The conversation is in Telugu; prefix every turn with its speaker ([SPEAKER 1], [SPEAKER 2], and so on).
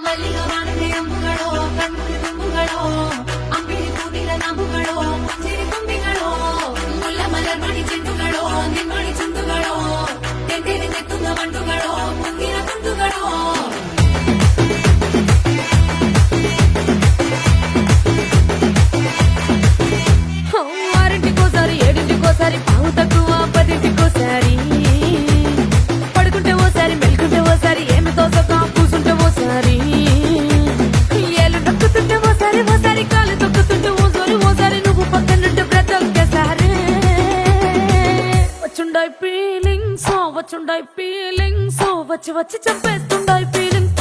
[SPEAKER 1] ಮಲ್ಲಿಗ ವಾನದೆ ಅಂಬುಗಳೋ ಕಣ್ಮುಡಿ ತುಂಬುಗಳೋ ಅಂಬಿಳಿ ಕೂದಿಲ ನಂಬುಗಳೋ ಮುಂಜಿರಿ ತುಂಬಿಗಳೋ ಮುಲ್ಲ ಮಲರ್ ಮಣಿ ಚೆಂಡುಗಳೋ ನಿಮ್ಮಣಿ ಚುಂಡುಗಳೋ ತೆಂಡೆಲಿ ತೆತ್ತುಂಗ ಮಂಡುಗಳೋ ಮುಂಗಿನ ತುಂಡುಗಳೋ ఆరింటికోసారి ఏడింటికోసారి పావు తక్కువ పదింటికోసారి పడుకుంటే ఓసారి మెలుకుంటే ఓసారి ఏమి తోసక కూసుంటే ఓసారి ఏళ్ళు నొక్కుతుంటే ఓసారి ఓసారి కాలు తొక్కుతుంటే ఓసారి నువ్వు పక్కనుంటే బ్రతొక్కేసారి వచ్చుండాయి ఫీలింగ్స్ వచ్చి వచ్చి చంపేస్తుండాయి ఫీలింగ్స్